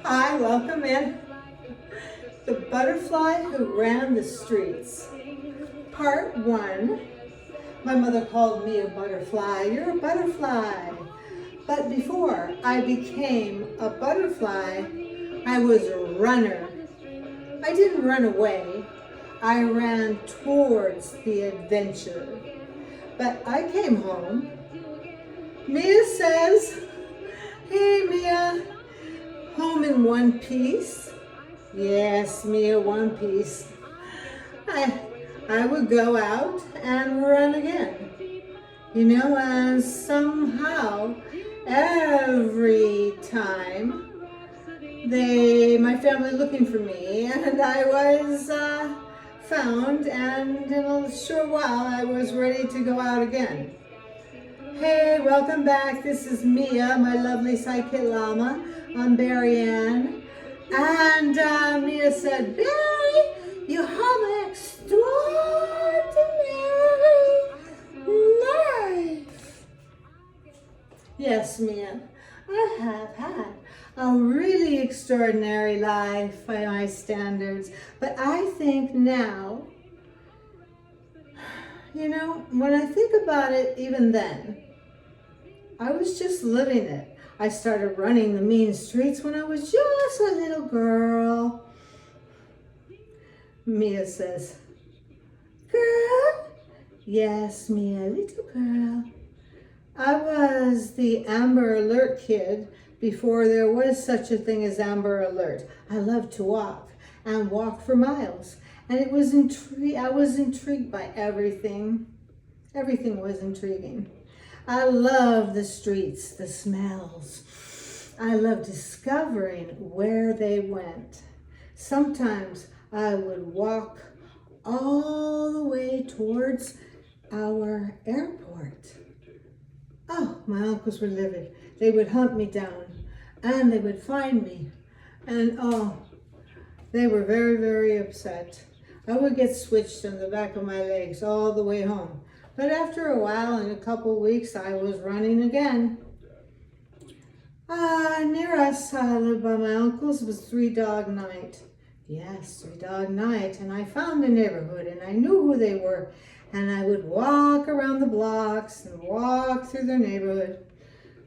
Hi, welcome in. The Butterfly Who Ran the Streets. Part 1. My mother called me a butterfly. You're a butterfly. But before I became a butterfly, I was a runner. I didn't run away. I ran towards the adventure. But I came home. Mia says, "Hey Mia, home in one piece?" Yes, Mia, one piece. I would go out and run again. And somehow every time my family looking for me, and I was found, and in a short while I was ready to go out again. Hey, welcome back. This is Mia, my lovely Psychic Llama. I'm Barry Ann. And Mia said, "Barry, you have an extraordinary life." Yes, Mia, I have had a really extraordinary life by my standards. But I think now, when I think about it, even then, I was just living it. I started running the mean streets when I was just a little girl. Mia says, "Girl?" Yes, Mia, little girl. I was the Amber Alert kid before there was such a thing as Amber Alert. I loved to walk and walk for miles. And I was intrigued by everything. Everything was intriguing. I love the streets, the smells. I love discovering where they went. Sometimes I would walk all the way towards our airport. Oh, my uncles were livid. They would hunt me down and they would find me. And they were very, very upset. I would get switched on the back of my legs all the way home. But after a while, in a couple of weeks, I was running again. Near us, lived by my uncles, was Three Dog Night. Yes, Three Dog Night. And I found the neighborhood, and I knew who they were. And I would walk around the blocks and walk through their neighborhood.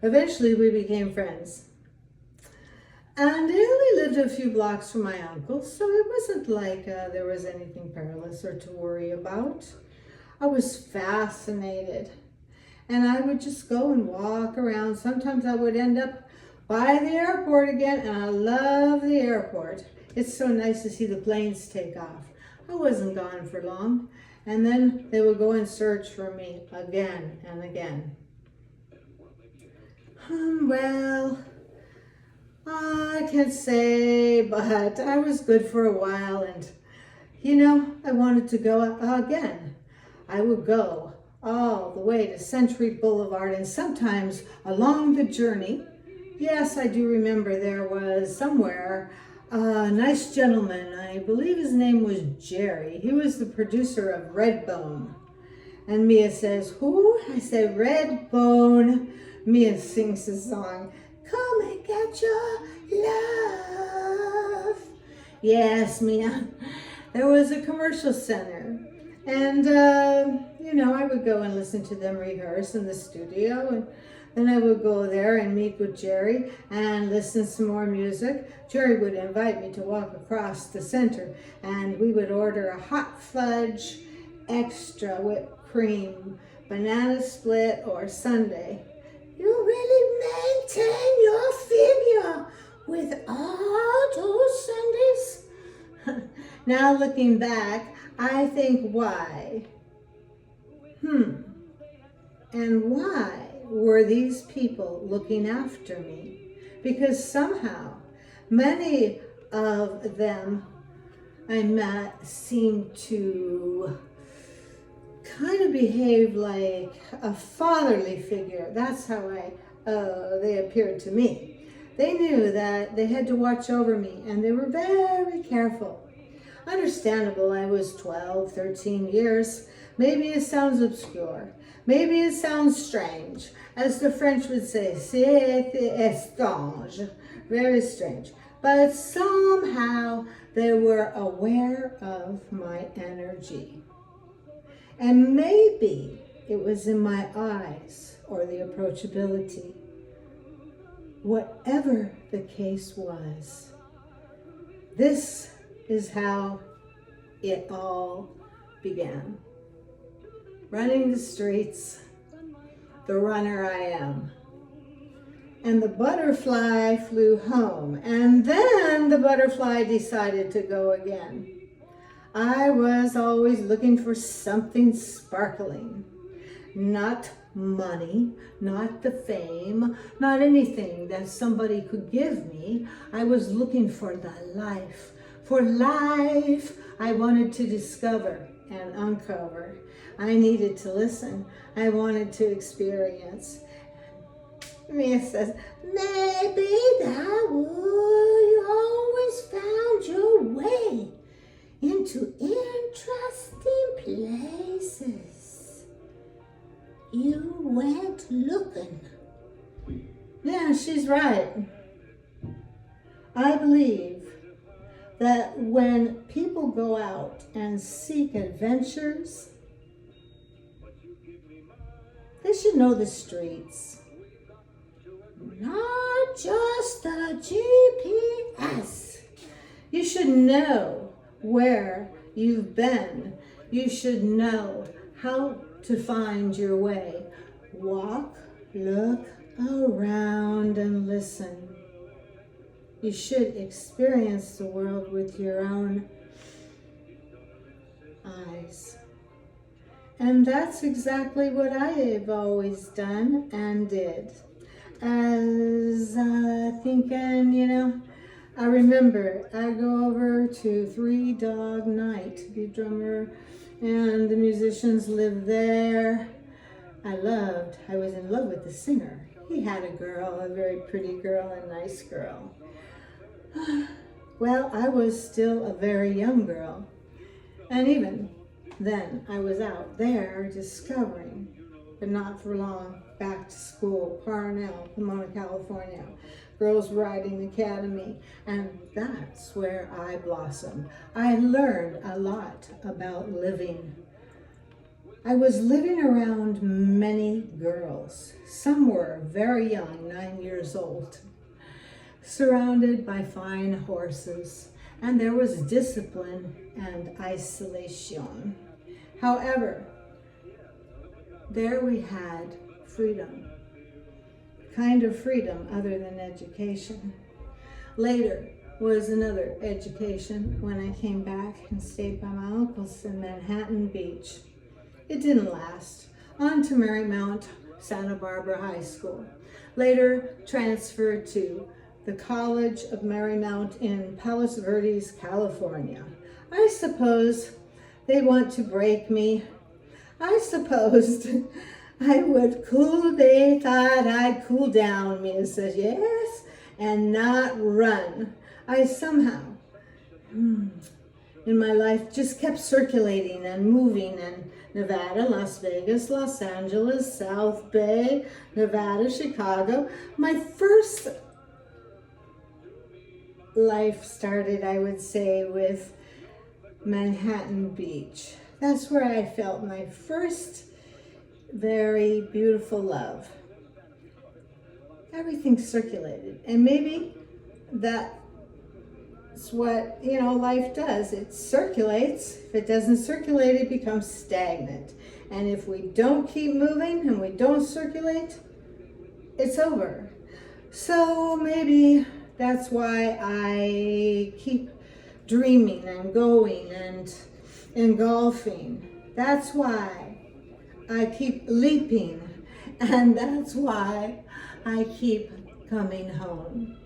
Eventually, we became friends. And they only lived a few blocks from my uncles, so it wasn't like there was anything perilous or to worry about. I was fascinated, and I would just go and walk around. Sometimes I would end up by the airport again, and I love the airport. It's so nice to see the planes take off. I wasn't gone for long, and then they would go and search for me again and again. Well, I can't say, but I was good for a while, and I wanted to go again. I would go all the way to Century Boulevard, and sometimes along the journey, yes, I do remember there was somewhere a nice gentleman. I believe his name was Jerry. He was the producer of Redbone. And Mia says, "Who?" I said, "Redbone." Mia sings the song, "Come and get your love." Yes, Mia. There was a commercial center. And, I would go and listen to them rehearse in the studio. And then I would go there and meet with Jerry and listen to some more music. Jerry would invite me to walk across the center, and we would order a hot fudge, extra whipped cream, banana split, or sundae. You really maintain your figure with all those sundaes? Now looking back, I think why? And why were these people looking after me? Because somehow many of them I met seemed to kind of behave like a fatherly figure. That's how they appeared to me. They knew that they had to watch over me, and they were very careful. Understandable, I was 12, 13 years. Maybe it sounds obscure. Maybe it sounds strange. As the French would say, c'est étrange. Very strange. but somehow they were aware of my energy. And maybe it was in my eyes or the approachability. Whatever the case was, this is how it all began. Running the streets, the runner I am. And the butterfly flew home, and then the butterfly decided to go again. I was always looking for something sparkling, not money, not the fame, not anything that somebody could give me. I was looking for the life. For life, I wanted to discover and uncover. I needed to listen. I wanted to experience. Mia says, maybe that would you always found your way into interesting places. You went looking. Yeah, she's right. I believe that when people go out and seek adventures, they should know the streets. Not just the GPS. You should know where you've been. You should know how to find your way. Walk, look around, and listen. You should experience the world with your own eyes. And that's exactly what I have always done and did. As thinking, I remember I go over to Three Dog Night, the drummer and the musicians lived there. I was in love with the singer. He had a girl, a very pretty girl, a nice girl. Well, I was still a very young girl. And even then, I was out there discovering, but not for long, back to school, Parnell, Pomona, California, Girls Riding Academy, and that's where I blossomed. I learned a lot about living. I was living around many girls. Some were very young, 9 years old, surrounded by fine horses, and there was discipline and isolation. However, there we had freedom, kind of freedom other than education. Later was another education when I came back and stayed by my uncles in Manhattan Beach. It didn't last. On to Marymount Santa Barbara High School. Later transferred to the College of Marymount in Palos Verdes, California. I suppose they want to break me. I supposed I would cool. They thought I'd cool down. Mia says, yes, and not run. I somehow, in my life, just kept circulating and moving, and Nevada, Las Vegas, Los Angeles, South Bay, Nevada, Chicago. My first life started, I would say, with Manhattan Beach. That's where I felt my first very beautiful love. Everything circulated, and maybe that's what life does. It circulates. If it doesn't circulate, it becomes stagnant, and if we don't keep moving and we don't circulate, it's over. So maybe that's why I keep dreaming and going and golfing. That's why I keep leaping, and that's why I keep coming home.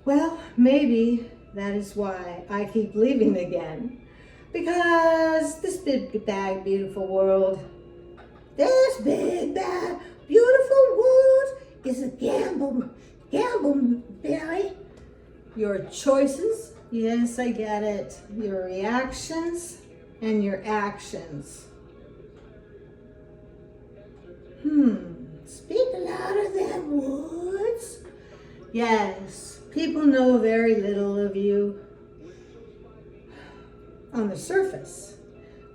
Well, maybe that is why I keep leaving again, because this big, bad, beautiful world, this big, bad, beautiful world is a gamble, Barry. Your choices, yes, I get it, your reactions and your actions. Speak louder than words. Yes, People know very little of you on the surface,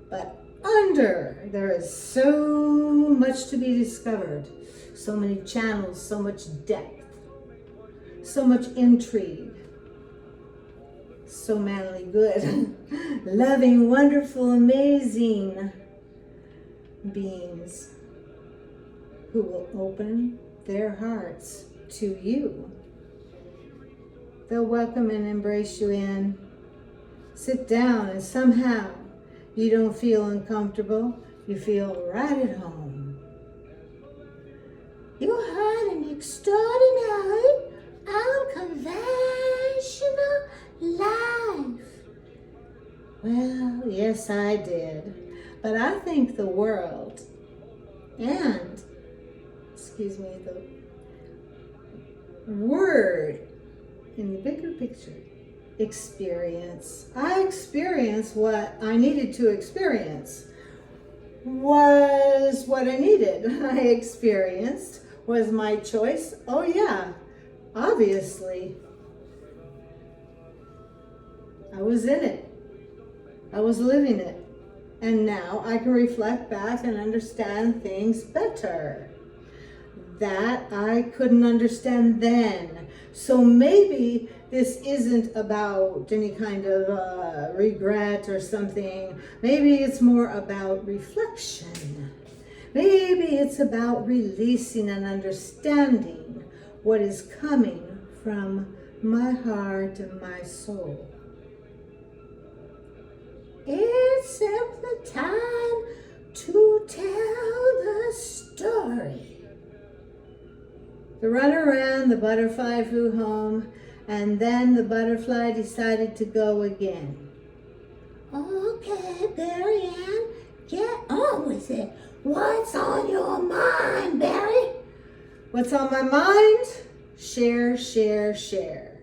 but under there is so much to be discovered, so many channels, so much depth, so much intrigue, so manly good, loving, wonderful, amazing beings who will open their hearts to you. They'll welcome and embrace you in. Sit down, and somehow you don't feel uncomfortable. You feel right at home. You had an extraordinary, unconventional life. Well, yes, I did. But I think the world and, the word in the bigger picture, experience. I experienced what I needed to experience. Was what I needed. I experienced. Was my choice? Oh yeah, obviously. I was in it. I was living it. And now I can reflect back and understand things better that I couldn't understand then. So maybe this isn't about any kind of regret or something. Maybe it's more about reflection. Maybe it's about releasing and understanding what is coming from my heart and my soul. It's simply time to tell the story. The runner ran, the butterfly flew home, and then the butterfly decided to go again. Okay, Barry Ann, get on with it. What's on your mind, Barry? What's on my mind? Share, share, share.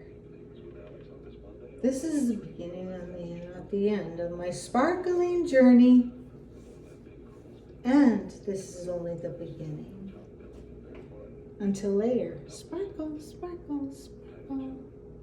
This is the beginning of me, not the end of my sparkling journey. And this is only the beginning. Until later. Sparkle, sparkle, sparkle.